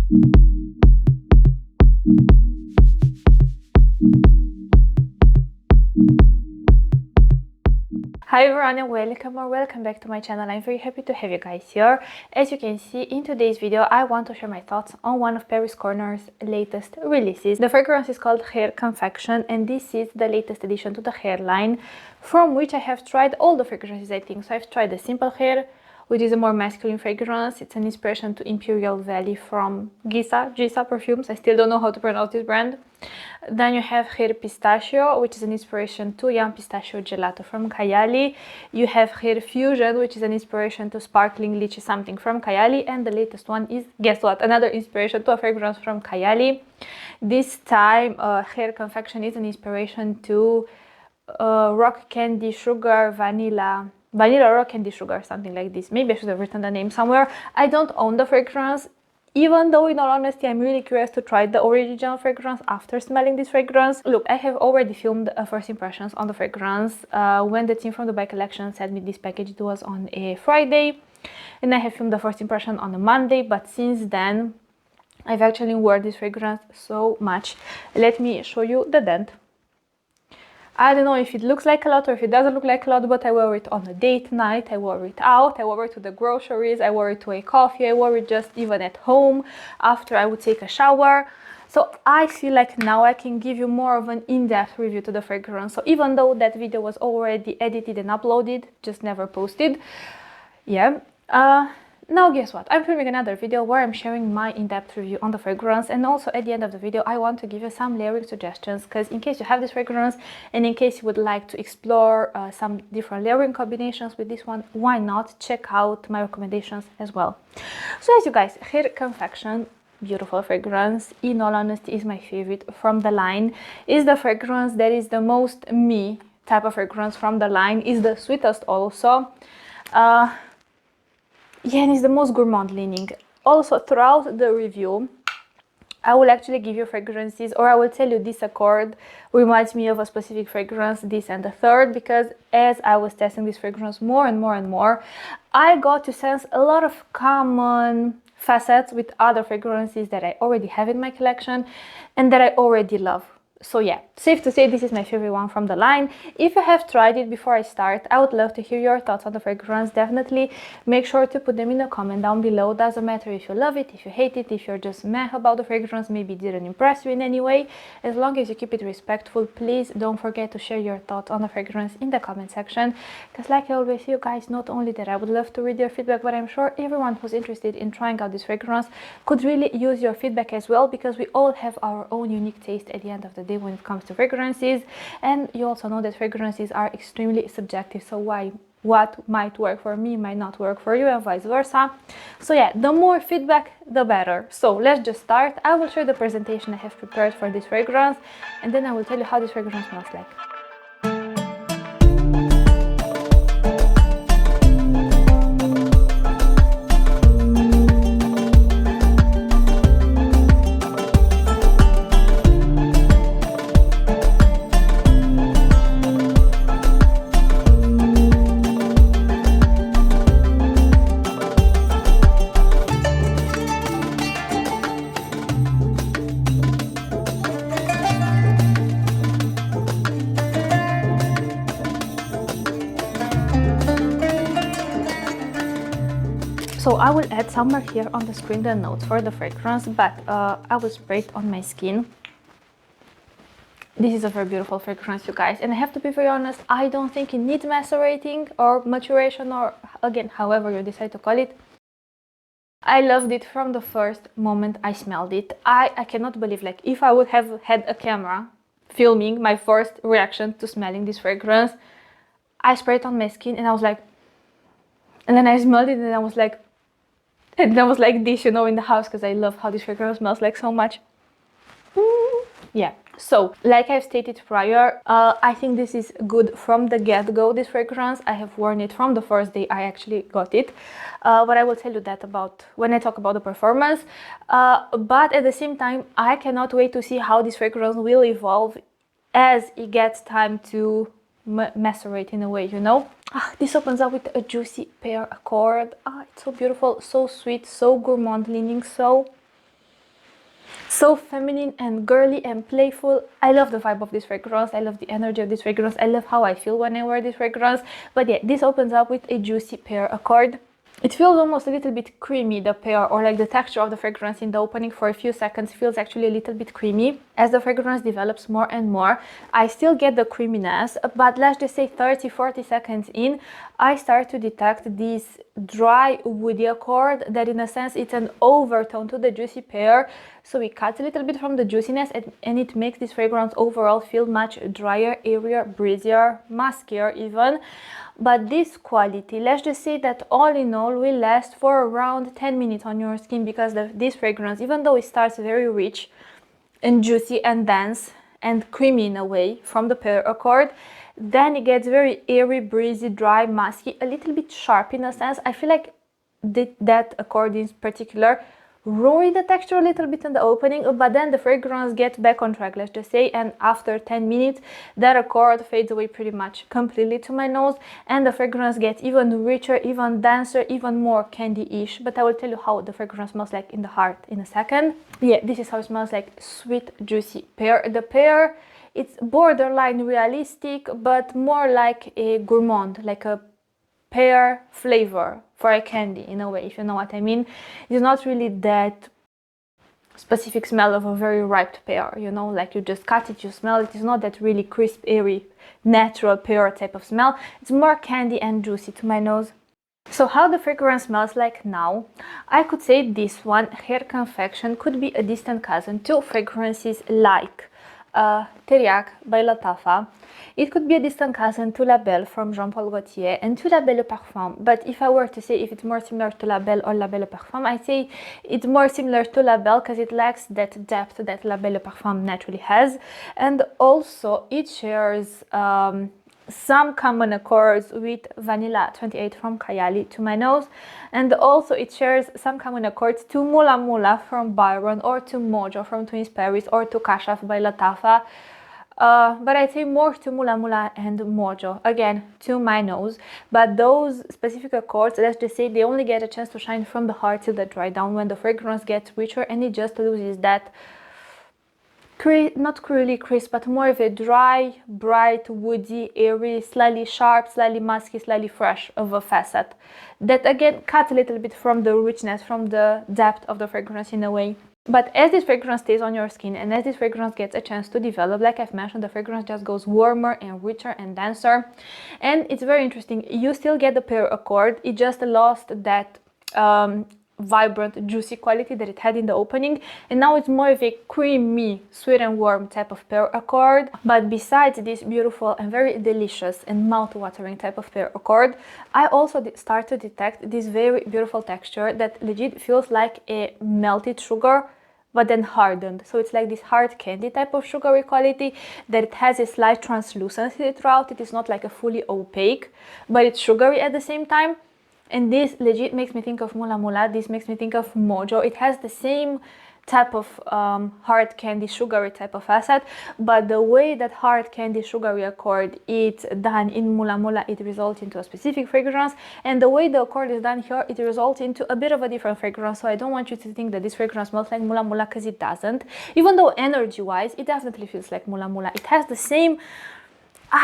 Hi everyone and welcome back to my channel. I'm very happy to have you guys here. As you can see in today's video, I want to share my thoughts on one of Paris Corner's latest releases. The fragrance is called KHAIR Confection, and this is the latest addition to the hair line, from which I have tried all the fragrances, I think. So I've tried the Simple Hair, which is a more masculine fragrance. It's an inspiration to Imperial Valley from Gisa Perfumes. I still don't know how to pronounce this brand. Then you have KHAIR Pistachio, which is an inspiration to Young Pistachio Gelato from Kayali. You have KHAIR Fusion, which is an inspiration to Sparkling Lychee something from Kayali. And the latest one is, guess what, another inspiration to a fragrance from Kayali. This time, KHAIR Confection is an inspiration to Rock Candy Sugar Vanilla Rock Candy Sugar, something like this. Maybe I should have written the name somewhere. I don't own the fragrance, even though in all honesty I'm really curious to try the original fragrance after smelling this fragrance. Look, I have already filmed first impressions on the fragrance when the team from the Dubai collection sent me this package. It was on a Friday, and I have filmed the first impression on a Monday, but since then I've actually worn this fragrance so much. Let me show you the dent. I don't know if it looks like a lot or if it doesn't look like a lot, but I wore it on a date night, I wore it out, I wore it to the groceries, I wore it to a coffee, I wore it just even at home after I would take a shower. So I feel like now I can give you more of an in-depth review to the fragrance. So even though that video was already edited and uploaded, just never posted, yeah. Now guess what, I'm filming another video where I'm sharing my in-depth review on the fragrance, and also at the end of the video I want to give you some layering suggestions, because in case you have this fragrance and in case you would like to explore some different layering combinations with this one, why not check out my recommendations as well. So as you guys, KHAIR Confection, beautiful fragrance, in all honesty is my favorite from the line. Is the fragrance that is the most me type of fragrance from the line, is the sweetest also. Yeah, and it's the most gourmand leaning. Also, throughout the review, I will actually give you fragrances, or I will tell you this accord reminds me of a specific fragrance, this and the third, because as I was testing this fragrance more and more, I got to sense a lot of common facets with other fragrances that I already have in my collection and that I already love. So yeah, safe to say this is my favorite one from the line. If you have tried it before I start, I would love to hear your thoughts on the fragrance. Definitely make sure to put them in a comment down below. Doesn't matter if you love it, if you hate it, if you're just meh about the fragrance, maybe it didn't impress you in any way. As long as you keep it respectful, please don't forget to share your thoughts on the fragrance in the comment section, because like I always say, you guys, not only that I would love to read your feedback, but I'm sure everyone who's interested in trying out this fragrance could really use your feedback as well, because we all have our own unique taste at the end of the day when it comes to fragrances. And you also know that fragrances are extremely subjective, so what might work for me might not work for you, and vice versa. So yeah, the more feedback the better. So let's just start. I will share the presentation I have prepared for this fragrance, and then I will tell you how this fragrance smells like. So I will add somewhere here on the screen the notes for the fragrance, but I will spray it on my skin. This is a very beautiful fragrance, you guys, and I have to be very honest, I don't think it needs macerating or maturation, or again, however you decide to call it. I loved it from the first moment I smelled it. I cannot believe, like, if I would have had a camera filming my first reaction to smelling this fragrance, I sprayed it on my skin and I was like, and then I smelled it and I was like, and I was like this, you know, in the house, because I love how this fragrance smells like so much. Yeah, so like I've stated prior, I think this is good from the get-go, this fragrance. I have worn it from the first day I actually got it, but I will tell you that about when I talk about the performance. But at the same time, I cannot wait to see how this fragrance will evolve as it gets time to macerate in a way, you know. This opens up with a juicy pear accord. It's so beautiful, so sweet, so gourmand leaning, so so feminine and girly and playful. I love the vibe of this fragrance. I love the energy of this fragrance. I love how I feel when I wear this fragrance. But yeah, this opens up with a juicy pear accord. It feels almost a little bit creamy, the pear, or like the texture of the fragrance in the opening for a few seconds feels actually a little bit creamy. As the fragrance develops more and more, I still get the creaminess, but let's just say 30-40 seconds in, I start to detect this dry woody accord that in a sense it's an overtone to the juicy pear, so it cuts a little bit from the juiciness and it makes this fragrance overall feel much drier, airier, breezier, muskier even. But this quality, let's just say that all in all will last for around 10 minutes on your skin, because this fragrance, even though it starts very rich and juicy and dense and creamy in a way from the pear accord, then it gets very airy, breezy, dry, musky, a little bit sharp in a sense. I feel like that accord in particular ruined the texture a little bit in the opening, but then the fragrance gets back on track, let's just say, and after 10 minutes that accord fades away pretty much completely to my nose, and the fragrance gets even richer, even denser, even more candy-ish. But I will tell you how the fragrance smells like in the heart in a second. Yeah, this is how it smells like: sweet, juicy pear. The pear, it's borderline realistic, but more like a gourmand, like a pear flavor for a candy in a way, if you know what I mean. It's not really that specific smell of a very ripe pear, you know, like you just cut it, you smell it. It's not that really crisp, airy, natural pear type of smell. It's more candy and juicy to my nose. So how the fragrance smells like now? I could say this one, Hair Confection, could be a distant cousin to fragrances like Teriac by Lattafa. It could be a distant cousin to La Belle from Jean Paul Gaultier and to La Belle Parfum. But if I were to say if it's more similar to La Belle or La Belle Parfum, I'd say it's more similar to La Belle because it lacks that depth that La Belle Parfum naturally has. And also it shares some common accords with Vanilla 28 from Kayali to my nose, and also it shares some common accords to Mula Mula from Byron, or to Mojo from Twins Paris, or to Kashaf by Lattafa. But I'd say more to Mula Mula and Mojo, again, to my nose. But those specific accords, let's just say, they only get a chance to shine from the heart till they dry down, when the fragrance gets richer and it just loses that not really crisp, but more of a dry, bright, woody, airy, slightly sharp, slightly musky, slightly fresh of a facet that again cuts a little bit from the richness, from the depth of the fragrance in a way. But as this fragrance stays on your skin and as this fragrance gets a chance to develop, like I've mentioned, the fragrance just goes warmer and richer and denser. And it's very interesting, you still get the pear accord, it just lost that vibrant, juicy quality that it had in the opening, and now it's more of a creamy, sweet and warm type of pear accord. But besides this beautiful and very delicious and mouth-watering type of pear accord, I also start to detect this very beautiful texture that legit feels like a melted sugar but then hardened. So it's like this hard candy type of sugary quality, that it has a slight translucency throughout. It is not like a fully opaque, but it's sugary at the same time. And this legit makes me think of Mula Mula. This makes me think of Mojo. It has the same type of hard candy sugary type of acid, but the way that hard candy sugary accord is done in Mula Mula, it results into a specific fragrance, and the way the accord is done here, it results into a bit of a different fragrance. So I don't want you to think that this fragrance smells like Mula Mula, because it doesn't. Even though energy wise it definitely feels like Mula Mula. It has the same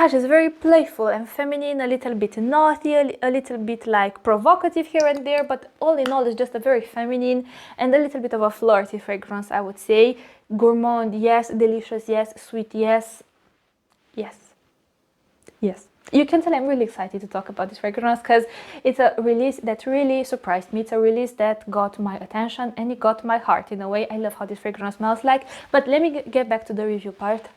just very playful and feminine, a little bit naughty, a little bit like provocative here and there, but all in all it's just a very feminine and a little bit of a flirty fragrance, I would say. Gourmand, yes. Delicious, yes. Sweet, yes. Yes. Yes. You can tell I'm really excited to talk about this fragrance because it's a release that really surprised me. It's a release that got my attention and it got my heart in a way. I love how this fragrance smells like. But let me get back to the review part.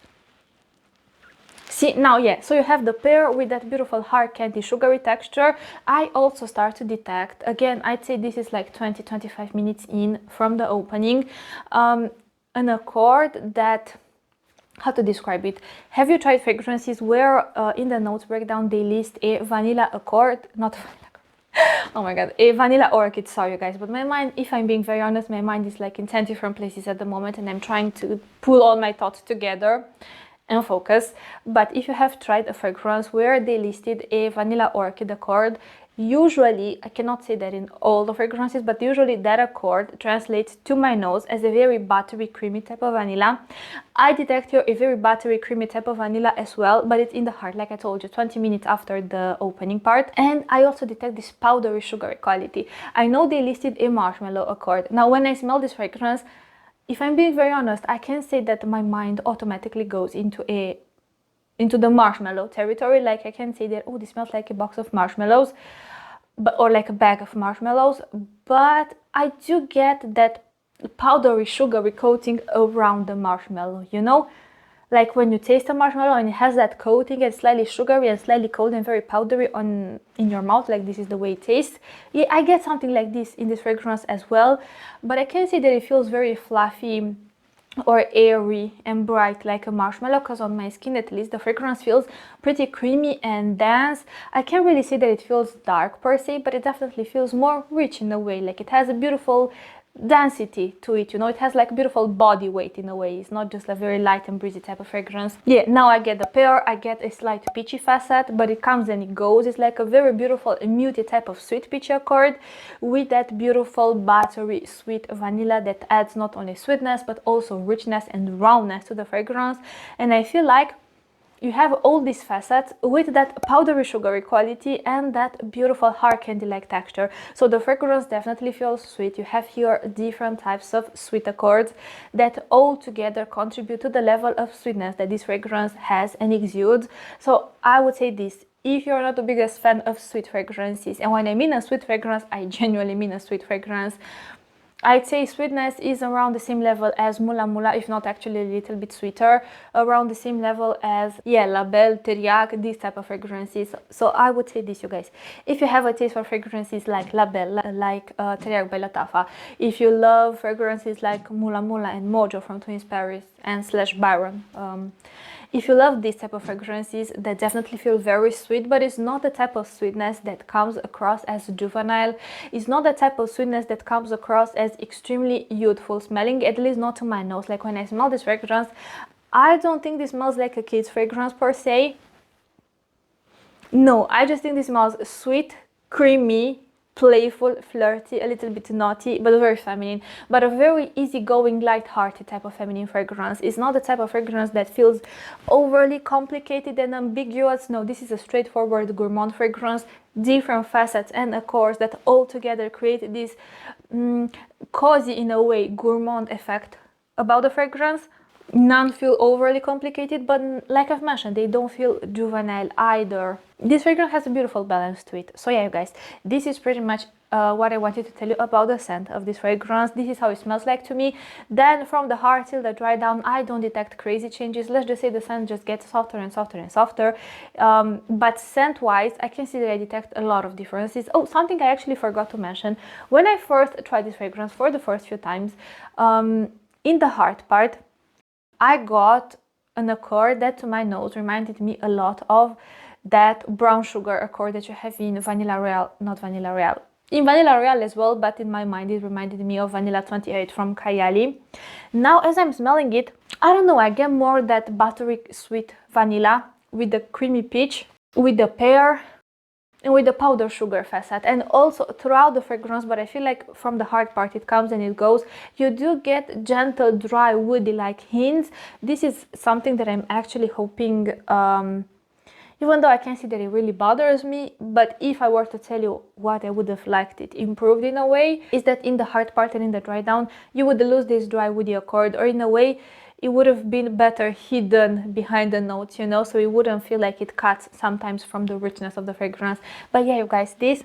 See, now, yeah, so you have the pear with that beautiful hard candy sugary texture. I also start to detect, again, I'd say this is like 20-25 minutes in from the opening, an accord that, how to describe it? Have you tried fragrances where in the notes breakdown they list a vanilla accord, not vanilla, oh my god, a vanilla orchid, sorry guys, but my mind, if I'm being very honest, my mind is like in 10 different places at the moment and I'm trying to pull all my thoughts together and focus. But if you have tried a fragrance where they listed a vanilla orchid accord, Usually, I cannot say that in all the fragrances, but usually that accord translates to my nose as a very buttery, creamy type of vanilla. I detect here a very buttery, creamy type of vanilla as well, but it's in the heart, like I told you, 20 minutes after the opening part. And I also detect this powdery, sugary quality. I know they listed a marshmallow accord. Now, when I smell this fragrance, if I'm being very honest, I can say that my mind automatically goes into the marshmallow territory. Like I can say that, oh, this smells like a box of marshmallows, or like a bag of marshmallows, but I do get that powdery, sugary coating around the marshmallow, you know? Like when you taste a marshmallow and it has that coating, it's slightly sugary and slightly cold and very powdery in your mouth, like this is the way it tastes. Yeah, I get something like this in this fragrance as well, but I can say that it feels very fluffy or airy and bright like a marshmallow, because on my skin at least the fragrance feels pretty creamy and dense. I can't really say that it feels dark per se, but it definitely feels more rich in a way. Like it has a beautiful density to it, you know, it has like beautiful body weight in a way. It's not just a very light and breezy type of fragrance. Yeah, now I get the pear, I get a slight peachy facet, but it comes and it goes. It's like a very beautiful muted type of sweet peachy accord with that beautiful buttery sweet vanilla that adds not only sweetness but also richness and roundness to the fragrance. And I feel like you have all these facets with that powdery sugary quality and that beautiful hard candy-like texture. So the fragrance definitely feels sweet. You have here different types of sweet accords that all together contribute to the level of sweetness that this fragrance has and exudes. So I would say this: if you're not the biggest fan of sweet fragrances, and when I mean a sweet fragrance, I genuinely mean a sweet fragrance, I'd say sweetness is around the same level as Mula Mula, if not actually a little bit sweeter, around the same level as, yeah, La Belle, Teriyaki, these type of fragrances. So I would say this, you guys. If you have a taste for fragrances like La Belle, like Teriyaki by Latafa, if you love fragrances like Mula Mula and Mojo from Twins Paris and slash Byron, if you love this type of fragrances that definitely feel very sweet, but it's not the type of sweetness that comes across as juvenile, it's not the type of sweetness that comes across as extremely youthful smelling, at least not to my nose. Like when I smell this fragrance, I don't think this smells like a kid's fragrance per se. No, I just think this smells sweet, creamy, playful, flirty, a little bit naughty, but very feminine, but a very easygoing, light-hearted type of feminine fragrance. It's not the type of fragrance that feels overly complicated and ambiguous. No, this is a straightforward gourmand fragrance, different facets and accords that all together create this cozy, in a way, gourmand effect about the fragrance. None feel overly complicated, but like I've mentioned, they don't feel juvenile either. This fragrance has a beautiful balance to it. So yeah, you guys, this is pretty much what I wanted to tell you about the scent of this fragrance. This is how it smells like to me. Then from the heart till the dry down, I don't detect crazy changes. Let's just say the scent just gets softer and softer and softer. But scent wise, I can see that I detect a lot of differences. Oh, something I actually forgot to mention. When I first tried this fragrance for the first few times, in the heart part, I got an accord that to my nose reminded me a lot of that brown sugar accord that you have in Vanilla Real, not Vanilla Real, in Vanilla Real as well, but in my mind it reminded me of Vanilla 28 from KHAIR. Now as I'm smelling it, I don't know, I get more that buttery sweet vanilla with the creamy peach, with the pear, and with the powder sugar facet, and also throughout the fragrance, but I feel like from the hard part it comes and it goes, you do get gentle, dry, woody like hints. This is something that I'm actually hoping, even though I can see that it really bothers me, but if I were to tell you what I would have liked it improved in a way, is that in the hard part and in the dry down, you would lose this dry, woody accord, or in a way, it would have been better hidden behind the notes, you know, so it wouldn't feel like it cuts sometimes from the richness of the fragrance. But yeah, you guys, this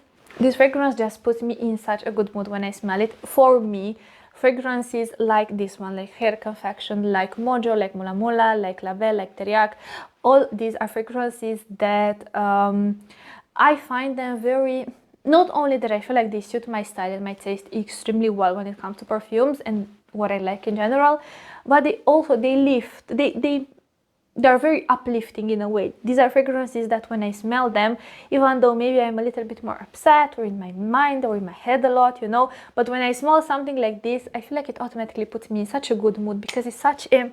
fragrance just puts me in such a good mood when I smell it. For me, fragrances like this one, like KHAIR Confection, like Mojo, like Mula Mula, like La Belle, like Teriyaki, all these are fragrances that I find them very, not only that I feel like they suit my style and my taste extremely well when it comes to perfumes and what I like in general, but they lift, they're very uplifting in a way. These are fragrances that when I smell them, even though maybe I'm a little bit more upset or in my mind or in my head a lot, you know, but when I smell something like this, I feel like it automatically puts me in such a good mood, because it's such a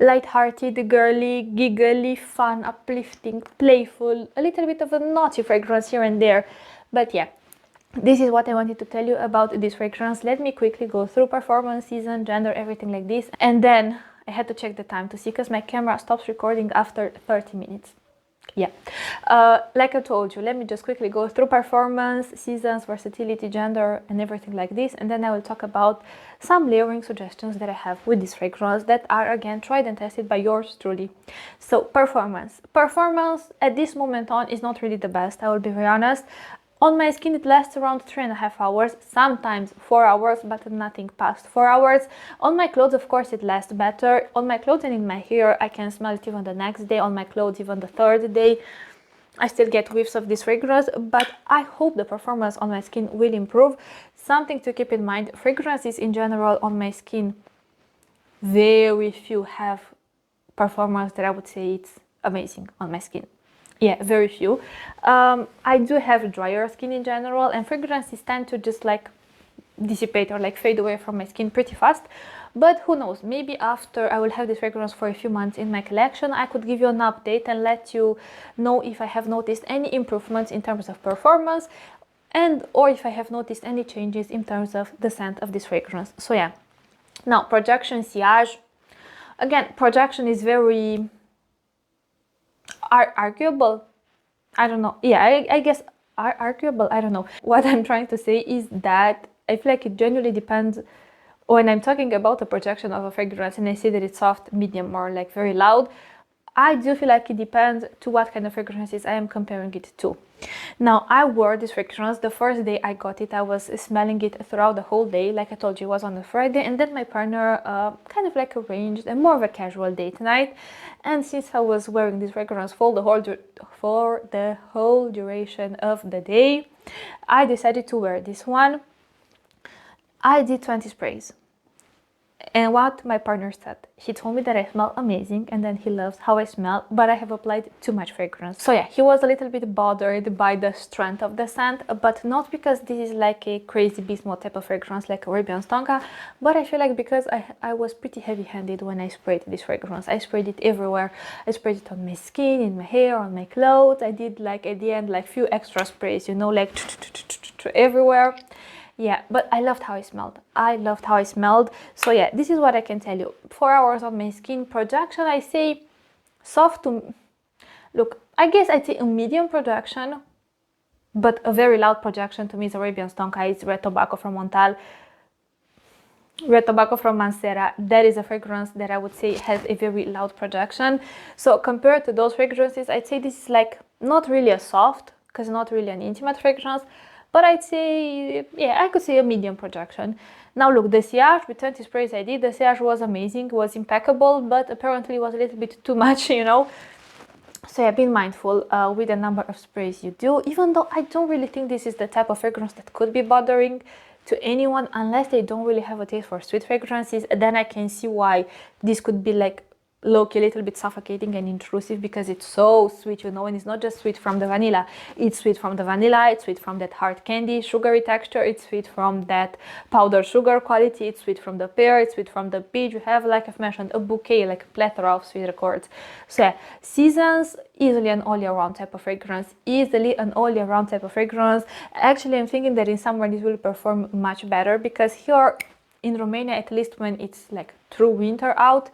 light-hearted, girly, giggly, fun, uplifting, playful, a little bit of a naughty fragrance here and there. But yeah, this is what I wanted to tell you about this fragrance. Let me quickly go through performance, season, gender, everything like this. And then I had to check the time to see, because my camera stops recording after 30 minutes. Yeah, like I told you, let me just quickly go through performance, seasons, versatility, gender, and everything like this, and then I will talk about some layering suggestions that I have with this fragrance that are again tried and tested by yours truly. So performance at this moment on is not really the best, I will be very honest. On my skin it lasts around 3.5 hours, sometimes 4 hours, but nothing past 4 hours. On my clothes, of course, it lasts better. On my clothes and in my hair, I can smell it even the next day. On my clothes, even the third day. I still get whiffs of this fragrance, but I hope the performance on my skin will improve. Something to keep in mind, fragrances in general on my skin, very few have performance that I would say it's amazing on my skin. Yeah, very few. I do have drier skin in general, and fragrances tend to just like dissipate or like fade away from my skin pretty fast. But who knows, maybe after I will have this fragrance for a few months in my collection, I could give you an update and let you know if I have noticed any improvements in terms of performance, and or if I have noticed any changes in terms of the scent of this fragrance. So yeah, now projection, sillage. Again, projection is very arguable. I don't know. Yeah, I guess arguable. I don't know. What I'm trying to say is that I feel like it genuinely depends when I'm talking about a projection of a fragrance and I say that it's soft, medium, or like very loud. I do feel like it depends to what kind of fragrances I am comparing it to. Now, I wore this fragrance the first day I got it. I was smelling it throughout the whole day. Like I told you, it was on a Friday, and then my partner kind of like arranged a more of a casual date night. And since I was wearing this fragrance for the whole duration of the day, I decided to wear this one. I did 20 sprays. And what my partner said, he told me that I smell amazing and then he loves how I smell, but I have applied too much fragrance. So yeah, he was a little bit bothered by the strength of the scent, but not because this is like a crazy beast mode type of fragrance like Arabian Stonka, but I feel like because I was pretty heavy-handed when I sprayed this fragrance. I sprayed it everywhere. I sprayed it on my skin, in my hair, on my clothes. I did like at the end like few extra sprays, you know, like everywhere. Yeah, but I loved how I smelled. I loved how I smelled. So yeah, this is what I can tell you. 4 hours on my skin. Projection, I say soft to... Look, I guess I'd say a medium projection, but a very loud projection to me is Arabian Stonka. It's Red Tobacco from Montal. Red Tobacco from Mancera. That is a fragrance that I would say has a very loud projection. So compared to those fragrances, I'd say this is like not really a soft, because not really an intimate fragrance, but I'd say, yeah, I could say a medium projection. Now look, the sillage with 20 sprays I did, the sillage was amazing, was impeccable, but apparently was a little bit too much, you know. So yeah, be mindful with the number of sprays you do, even though I don't really think this is the type of fragrance that could be bothering to anyone unless they don't really have a taste for sweet fragrances. Then I can see why this could be like low-key a little bit suffocating and intrusive, because it's so sweet, you know, and it's not just sweet from the vanilla. It's sweet from the vanilla, it's sweet from that hard candy sugary texture, it's sweet from that powdered sugar quality, it's sweet from the pear, it's sweet from the peach. You have, like I've mentioned, a bouquet, like a plethora of sweet records. So yeah, seasons, easily an all-year-round type of fragrance. Easily an all-year-round type of fragrance. Actually, I'm thinking that in summer this will perform much better, because here in Romania, at least when it's like true winter out,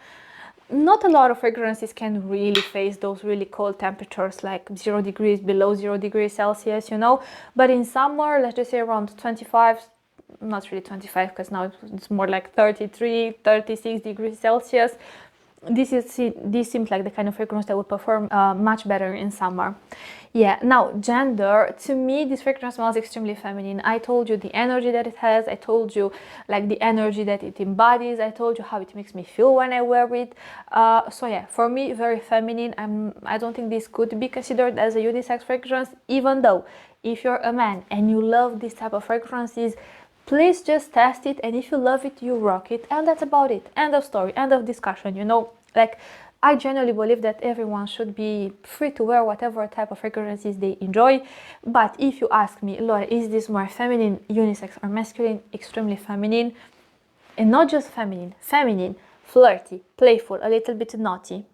not a lot of fragrances can really face those really cold temperatures, like 0 degrees, below 0 degrees Celsius, you know. But in summer, let's just say around 25, not really 25, because now it's more like 33, 36 degrees Celsius. This seems like the kind of fragrance that would perform much better in summer. Yeah, now gender, to me this fragrance smells extremely feminine. I told you the energy that it has, I told you like the energy that it embodies, I told you how it makes me feel when I wear it. So yeah, for me, very feminine. I don't think this could be considered as a unisex fragrance, even though if you're a man and you love this type of fragrances, please just test it, and if you love it, you rock it, and that's about it. End of story, end of discussion, you know. Like, I genuinely believe that everyone should be free to wear whatever type of fragrances they enjoy. But if you ask me, Laura, is this more feminine, unisex, or masculine? Extremely feminine. And not just feminine, feminine, flirty, playful, a little bit naughty.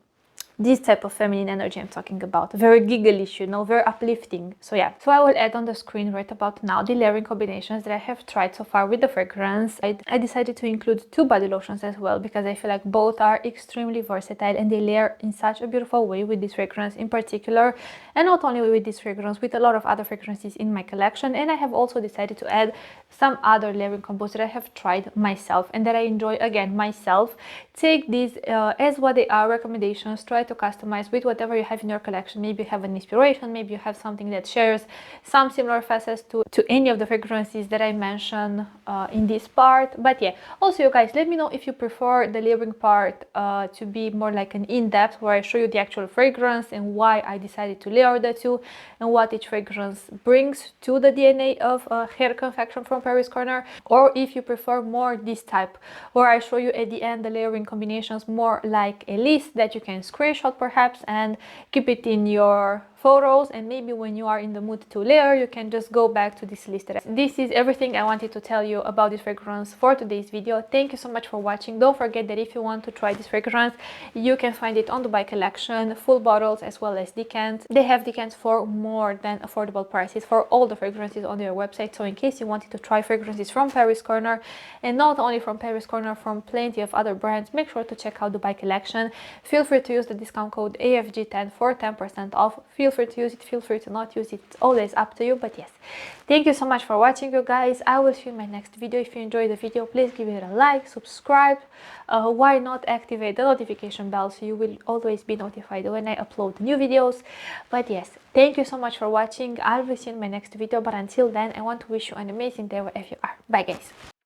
This type of feminine energy I'm talking about. Very giggleish, you know, very uplifting. So yeah, so I will add on the screen right about now the layering combinations that I have tried so far with the fragrance. I decided to include 2 body lotions as well because I feel like both are extremely versatile and they layer in such a beautiful way with this fragrance in particular, and not only with this fragrance, with a lot of other fragrances in my collection. And I have also decided to add some other layering combos that I have tried myself and that I enjoy again myself. Take these as what they are, recommendations. Try to customize with whatever you have in your collection. Maybe you have an inspiration, maybe you have something that shares some similar facets to any of the fragrances that I mentioned in this part. But yeah, also you guys, let me know if you prefer the layering part to be more like an in-depth where I show you the actual fragrance and why I decided to layer the two and what each fragrance brings to the DNA of Hair Confection from Paris Corner, or if you prefer more this type where I show you at the end the layering combinations more like a list that you can screenshot perhaps and keep it in your photos, and maybe when you are in the mood to layer you can just go back to this list. This is everything I wanted to tell you about this fragrance for today's video. Thank you so much for watching. Don't forget that if you want to try this fragrance, you can find it on Dubai Collection, full bottles as well as decants. They have decants for more than affordable prices for all the fragrances on their website, so in case you wanted to try fragrances from Paris Corner, and not only from Paris Corner, from plenty of other brands, make sure to check out Dubai Collection. Feel free to use the discount code AFG10 for 10% off. Feel free to use it, feel free to not use it, it's always up to you. But yes, thank you so much for watching, you guys. I will see you in my next video. If you enjoyed the video, please give it a like, subscribe, why not activate the notification bell so you will always be notified when I upload new videos. But yes, thank you so much for watching. I will see you in my next video, but until then I want to wish you an amazing day wherever you are. Bye guys.